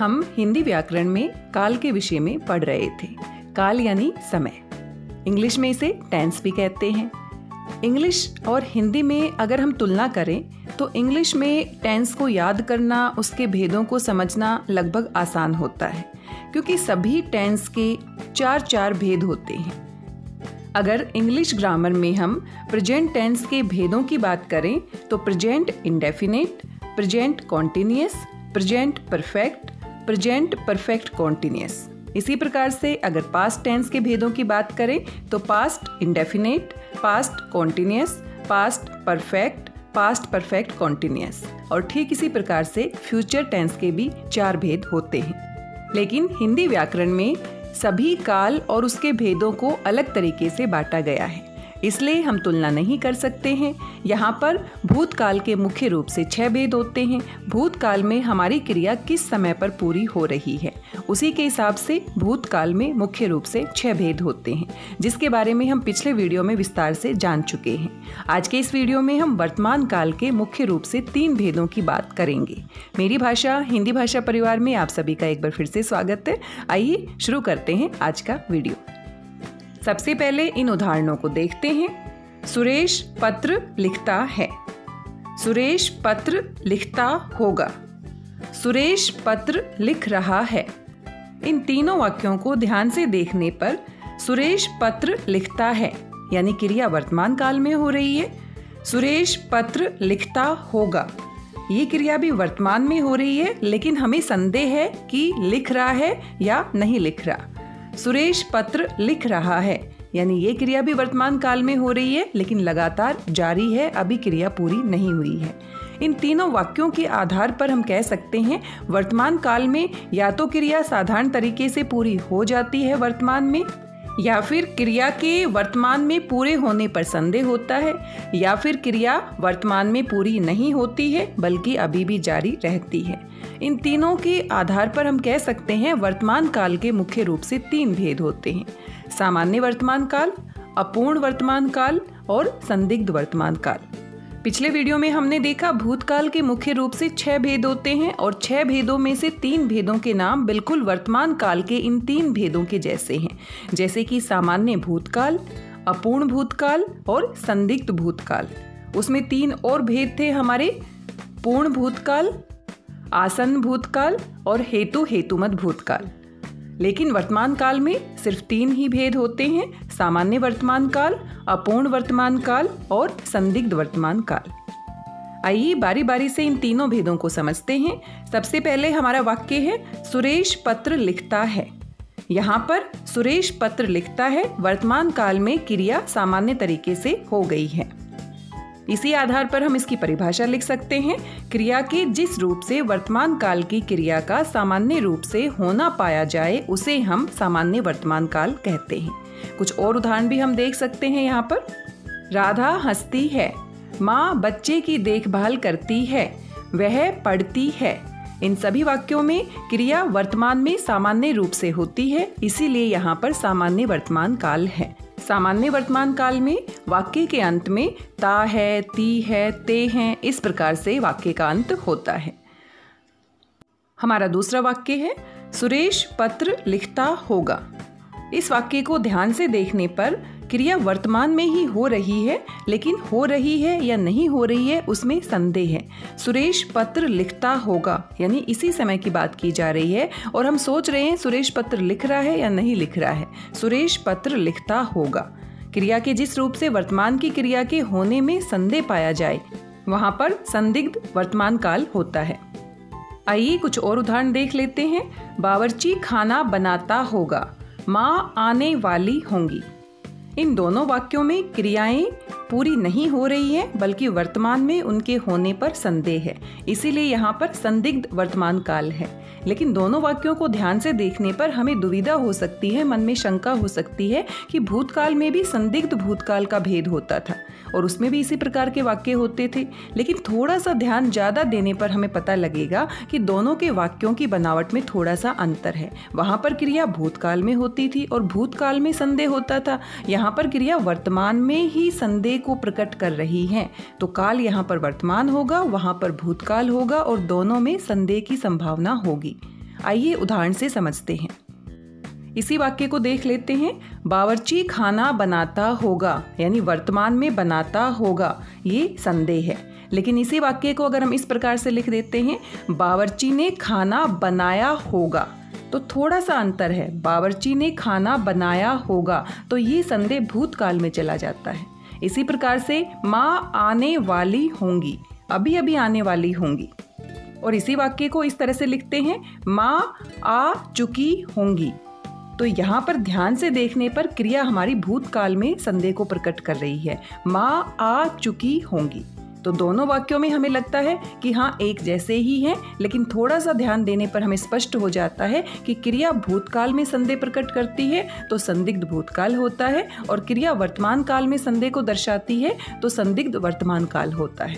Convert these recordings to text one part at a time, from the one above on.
हम हिंदी व्याकरण में काल के विषय में पढ़ रहे थे। काल यानी समय, इंग्लिश में इसे टेंस भी कहते हैं। इंग्लिश और हिंदी में अगर हम तुलना करें तो इंग्लिश में टेंस को याद करना, उसके भेदों को समझना लगभग आसान होता है, क्योंकि सभी टेंस के 4 भेद होते हैं। अगर इंग्लिश ग्रामर में हम प्रेजेंट टेंस के भेदों की बात करें तो present indefinite, present continuous, present perfect, present perfect continuous. इसी प्रकार से अगर पास्ट टेंस के भेदों की बात करें तो past indefinite, past continuous, past perfect, past perfect continuous, और ठीक इसी प्रकार से फ्यूचर टेंस के भी 4 भेद होते हैं। लेकिन हिंदी व्याकरण में सभी काल और उसके भेदों को अलग तरीके से बांटा गया है, इसलिए हम तुलना नहीं कर सकते हैं। यहाँ पर भूतकाल के मुख्य रूप से 6 भेद होते हैं। भूतकाल में हमारी क्रिया किस समय पर पूरी हो रही है, उसी के हिसाब से भूतकाल में मुख्य रूप से 6 भेद होते हैं, जिसके बारे में हम पिछले वीडियो में विस्तार से जान चुके हैं। आज के इस वीडियो में हम वर्तमान काल के मुख्य रूप से 3 भेदों की बात करेंगे। मेरी भाषा हिंदी भाषा परिवार में आप सभी का एक बार फिर से स्वागत है। आइए शुरू करते हैं आज का वीडियो। सबसे पहले इन उदाहरणों को देखते हैं। सुरेश पत्र लिखता है, सुरेश पत्र लिखता होगा, सुरेश पत्र लिख रहा है। इन तीनों वाक्यों को ध्यान से देखने पर सुरेश पत्र लिखता है यानी क्रिया वर्तमान काल में हो रही है। सुरेश पत्र लिखता होगा, ये क्रिया भी वर्तमान में हो रही है, लेकिन हमें संदेह है कि लिख रहा है या नहीं लिख रहा। सुरेश पत्र लिख रहा है यानी ये क्रिया भी वर्तमान काल में हो रही है, लेकिन लगातार जारी है, अभी क्रिया पूरी नहीं हुई है। इन तीनों वाक्यों के आधार पर हम कह सकते हैं वर्तमान काल में या तो क्रिया साधारण तरीके से पूरी हो जाती है वर्तमान में, या फिर क्रिया के वर्तमान में पूरे होने पर संदेह होता है, या फिर क्रिया वर्तमान में पूरी नहीं होती है बल्कि अभी भी जारी रहती है। इन तीनों के आधार पर हम कह सकते हैं वर्तमान काल के मुख्य रूप से 3 भेद होते हैं: सामान्य वर्तमान काल, अपूर्ण वर्तमान काल और संदिग्ध वर्तमान काल। पिछले वीडियो में हमने देखा भूतकाल के मुख्य रूप से 6 भेद होते हैं और 6 भेदों में से 3 भेदों के नाम बिल्कुल वर्तमान काल के इन 3 भेदों के जैसे हैं, जैसे कि सामान्य भूतकाल, अपूर्ण भूतकाल और संदिग्ध भूतकाल। उसमें 3 और भेद थे हमारे: पूर्ण भूतकाल, आसन्न भूतकाल और हेतुमत भूतकाल। लेकिन वर्तमान काल में सिर्फ 3 ही भेद होते हैं: सामान्य वर्तमान काल, अपूर्ण वर्तमान काल और संदिग्ध वर्तमान काल। आइए बारी बारी से इन तीनों भेदों को समझते हैं। सबसे पहले हमारा वाक्य है सुरेश पत्र लिखता है। यहाँ पर सुरेश पत्र लिखता है वर्तमान काल में क्रिया सामान्य तरीके से हो गई है। इसी आधार पर हम इसकी परिभाषा लिख सकते हैं: क्रिया के जिस रूप से वर्तमान काल की क्रिया का सामान्य रूप से होना पाया जाए उसे हम सामान्य वर्तमान काल कहते हैं। कुछ और उदाहरण भी हम देख सकते हैं यहाँ पर। राधा हंसती है, माँ बच्चे की देखभाल करती है, वह पढ़ती है। इन सभी वाक्यों में क्रिया वर्तमान में सामान्य रूप से होती है, इसीलिए यहाँ पर सामान्य वर्तमान काल है। सामान्य वर्तमान काल में वाक्य के अंत में ता है, ती है, ते हैं, इस प्रकार से वाक्य का अंत होता है। हमारा दूसरा वाक्य है सुरेश पत्र लिखता होगा। इस वाक्य को ध्यान से देखने पर क्रिया वर्तमान में ही हो रही है, लेकिन हो रही है या नहीं हो रही है उसमें संदेह है। सुरेश पत्र लिखता होगा यानी इसी समय की बात की जा रही है और हम सोच रहे हैं सुरेश पत्र लिख रहा है या नहीं लिख रहा है। सुरेश पत्र लिखता होगा, क्रिया के जिस रूप से वर्तमान की क्रिया के होने में संदेह पाया जाए वहां पर संदिग्ध वर्तमान काल होता है। आइए कुछ और उदाहरण देख लेते हैं। बावर्ची खाना बनाता होगा, माँ आने वाली होंगी। इन दोनों वाक्यों में क्रियाएं पूरी नहीं हो रही हैं, बल्कि वर्तमान में उनके होने पर संदेह है, इसीलिए यहाँ पर संदिग्ध वर्तमान काल है। लेकिन दोनों वाक्यों को ध्यान से देखने पर हमें दुविधा हो सकती है, मन में शंका हो सकती है कि भूतकाल में भी संदिग्ध भूतकाल का भेद होता था और उसमें भी इसी प्रकार के वाक्य होते थे। लेकिन थोड़ा सा ध्यान ज़्यादा देने पर हमें पता लगेगा कि दोनों के वाक्यों की बनावट में थोड़ा सा अंतर है। वहाँ पर क्रिया भूतकाल में होती थी और भूतकाल में संदेह होता था, यहाँ पर क्रिया वर्तमान में ही संदेह को प्रकट कर रही है। तो काल यहाँ पर वर्तमान होगा, वहाँ पर भूतकाल होगा और दोनों में संदेह की संभावना होगी। आइए उदाहरण से समझते हैं। इसी वाक्य को देख लेते हैं। बावर्ची खाना बनाता होगा, यानी वर्तमान में बनाता होगा, ये संदेह है। लेकिन इसी वाक्य को अगर हम इस प्रकार से लिख देते हैं, बावर्ची ने खाना बनाया होगा, तो थोड़ा सा अंतर है। बावर्ची ने खाना बनाया होगा, तो ये संदेह भूतकाल में चला जाता है। इसी प्रकार से माँ आने वाली होंगी, अभी अभी आने वाली होंगी। और इसी वाक्य को इस तरह से लिखते हैं, माँ आ चुकी होंगी। तो यहाँ पर ध्यान से देखने पर क्रिया हमारी भूतकाल में संदेह को प्रकट कर रही है, माँ आ चुकी होंगी। तो दोनों वाक्यों में हमें लगता है कि हाँ एक जैसे ही हैं, लेकिन थोड़ा सा ध्यान देने पर हमें स्पष्ट हो जाता है कि क्रिया भूतकाल में संदेह प्रकट करती है तो संदिग्ध भूतकाल होता है, और क्रिया वर्तमान काल में संदेह को दर्शाती है तो संदिग्ध वर्तमान काल होता है।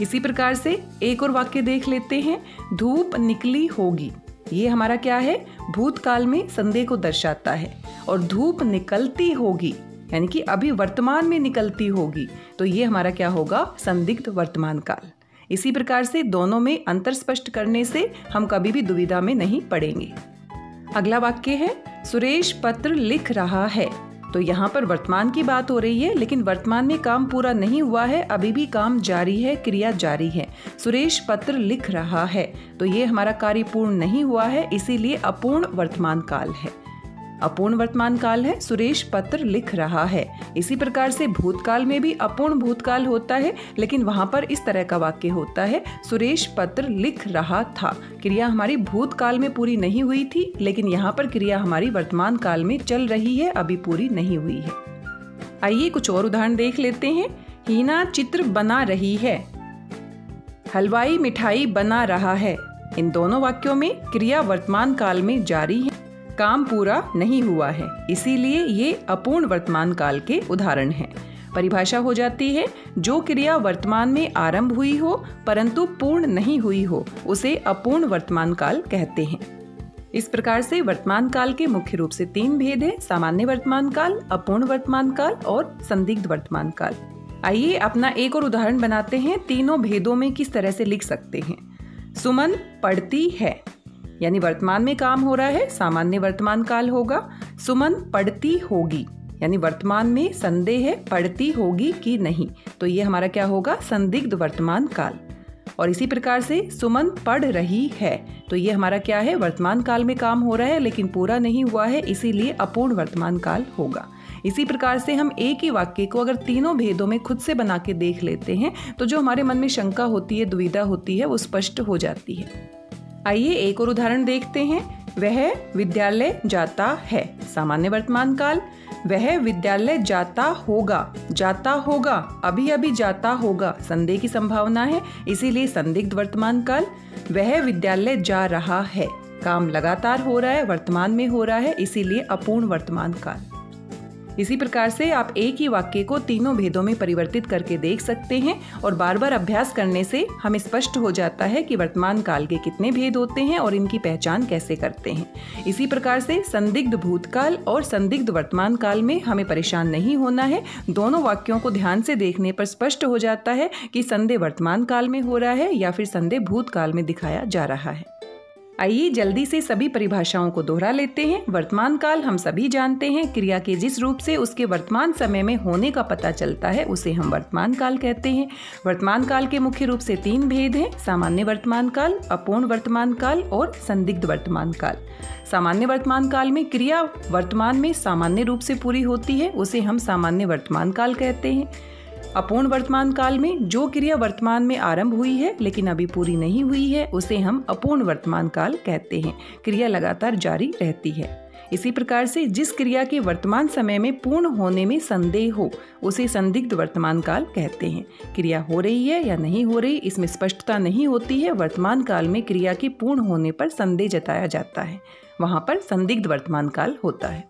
इसी प्रकार से एक और वाक्य देख लेते हैं। धूप निकली होगी, ये हमारा क्या है, भूतकाल में संदेह को दर्शाता है। और धूप निकलती होगी, यानी कि अभी वर्तमान में निकलती होगी, तो ये हमारा क्या होगा, संदिग्ध वर्तमान काल। इसी प्रकार से दोनों में अंतर स्पष्ट करने से हम कभी भी दुविधा में नहीं पड़ेंगे। अगला वाक्य है, सुरेश पत्र लिख रहा है। तो यहाँ पर वर्तमान की बात हो रही है, लेकिन वर्तमान में काम पूरा नहीं हुआ है, अभी भी काम जारी है, क्रिया जारी है। सुरेश पत्र लिख रहा है, तो ये हमारा कार्य पूर्ण नहीं हुआ है, इसीलिए अपूर्ण वर्तमान काल है। अपूर्ण वर्तमान काल है, सुरेश पत्र लिख रहा है। इसी प्रकार से भूतकाल में भी अपूर्ण भूतकाल होता है, लेकिन वहां पर इस तरह का वाक्य होता है, सुरेश पत्र लिख रहा था। क्रिया हमारी भूतकाल में पूरी नहीं हुई थी, लेकिन यहाँ पर क्रिया हमारी वर्तमान काल में चल रही है, अभी पूरी नहीं हुई है। आइए कुछ और उदाहरण देख लेते हैं। हीना चित्र बना रही है, हलवाई मिठाई बना रहा है। इन दोनों वाक्यों में क्रिया वर्तमान काल में जारी है, काम पूरा नहीं हुआ है, इसीलिए ये अपूर्ण वर्तमान काल के उदाहरण हैं। परिभाषा हो जाती है, जो क्रिया वर्तमान में आरंभ हुई हो परंतु पूर्ण नहीं हुई हो, उसे अपूर्ण वर्तमान काल कहते हैं। इस प्रकार से वर्तमान काल के मुख्य रूप से 3 भेद हैं, सामान्य वर्तमान काल, अपूर्ण वर्तमान काल और संदिग्ध वर्तमान काल। आइए अपना एक और उदाहरण बनाते हैं, तीनों भेदों में किस तरह से लिख सकते हैं। सुमन पढ़ती है, यानी वर्तमान में काम हो रहा है, सामान्य वर्तमान काल होगा। सुमन पढ़ती होगी, यानी वर्तमान में संदेह है, पढ़ती होगी कि नहीं, तो ये हमारा क्या होगा, संदिग्ध वर्तमान काल। और इसी प्रकार से सुमन पढ़ रही है, तो ये हमारा क्या है, वर्तमान काल में काम हो रहा है लेकिन पूरा नहीं हुआ है, इसीलिए अपूर्ण वर्तमान काल होगा। इसी प्रकार से हम एक ही वाक्य को अगर तीनों भेदों में खुद से बना के देख लेते हैं तो जो हमारे मन में शंका होती है, दुविधा होती है, वो स्पष्ट हो जाती है। आइए एक और उदाहरण देखते हैं। वह विद्यालय जाता है, सामान्य वर्तमान काल। वह विद्यालय जाता होगा, अभी अभी जाता होगा, संदेह की संभावना है, इसीलिए संदिग्ध वर्तमान काल। वह विद्यालय जा रहा है, काम लगातार हो रहा है, वर्तमान में हो रहा है, इसीलिए अपूर्ण वर्तमान काल। इसी प्रकार से आप एक ही वाक्य को तीनों भेदों में परिवर्तित करके देख सकते हैं, और बार बार अभ्यास करने से हमें स्पष्ट हो जाता है कि वर्तमान काल के कितने भेद होते हैं और इनकी पहचान कैसे करते हैं। इसी प्रकार से संदिग्ध भूतकाल और संदिग्ध वर्तमान काल में हमें परेशान नहीं होना है। दोनों वाक्यों को ध्यान से देखने पर स्पष्ट हो जाता है कि संदेह वर्तमान काल में हो रहा है या फिर संदेह भूतकाल में दिखाया जा रहा है। आइए जल्दी से सभी परिभाषाओं को दोहरा लेते हैं। वर्तमान काल हम सभी जानते हैं, क्रिया के जिस रूप से उसके वर्तमान समय में होने का पता चलता है उसे हम वर्तमान काल कहते हैं। वर्तमान काल के मुख्य रूप से 3 भेद हैं, सामान्य वर्तमान काल, अपूर्ण वर्तमान काल और संदिग्ध वर्तमान काल। सामान्य वर्तमान काल में क्रिया वर्तमान में सामान्य रूप से पूरी होती है, उसे हम सामान्य वर्तमान काल कहते हैं। अपूर्ण वर्तमान काल में जो क्रिया वर्तमान में आरंभ हुई है लेकिन अभी पूरी नहीं हुई है, उसे हम अपूर्ण वर्तमान काल कहते हैं। क्रिया लगातार जारी रहती है। इसी प्रकार से जिस क्रिया के वर्तमान समय में पूर्ण होने में संदेह हो, उसे संदिग्ध वर्तमान काल कहते हैं। क्रिया हो रही है या नहीं हो रही, इसमें स्पष्टता नहीं होती है। वर्तमान काल में क्रिया के पूर्ण होने पर संदेह जताया जाता है, वहां पर संदिग्ध वर्तमान काल होता है।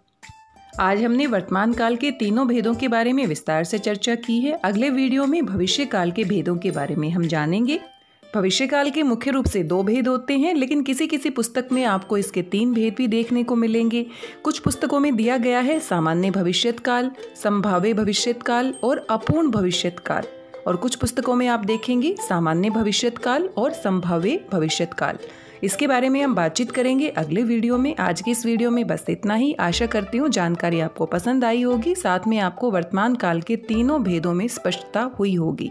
आज हमने वर्तमान काल के तीनों भेदों के बारे में विस्तार से चर्चा की है। अगले वीडियो में भविष्य काल के भेदों के बारे में हम जानेंगे। भविष्य काल के मुख्य रूप से 2 भेद होते हैं, लेकिन किसी किसी पुस्तक में आपको इसके 3 भेद भी देखने को मिलेंगे। कुछ पुस्तकों में दिया गया है सामान्य भविष्यत काल, संभाव्य भविष्यत काल और अपूर्ण भविष्यत काल, और कुछ पुस्तकों में आप देखेंगे सामान्य भविष्यत काल और संभाव्य भविष्यत काल। इसके बारे में हम बातचीत करेंगे अगले वीडियो में। आज की इस वीडियो में बस इतना ही। आशा करती हूँ जानकारी आपको पसंद आई होगी, साथ में आपको वर्तमान काल के तीनों भेदों में स्पष्टता हुई होगी।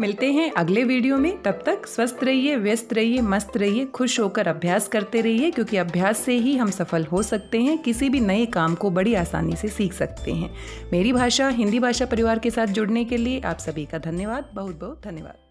मिलते हैं अगले वीडियो में। तब तक स्वस्थ रहिए, व्यस्त रहिए, मस्त रहिए, खुश होकर अभ्यास करते रहिए, क्योंकि अभ्यास से ही हम सफल हो सकते हैं। किसी भी नए काम को बड़ी आसानी से सीख सकते हैं। मेरी भाषा हिंदी भाषा परिवार के साथ जुड़ने के लिए आप सभी का धन्यवाद, बहुत बहुत धन्यवाद।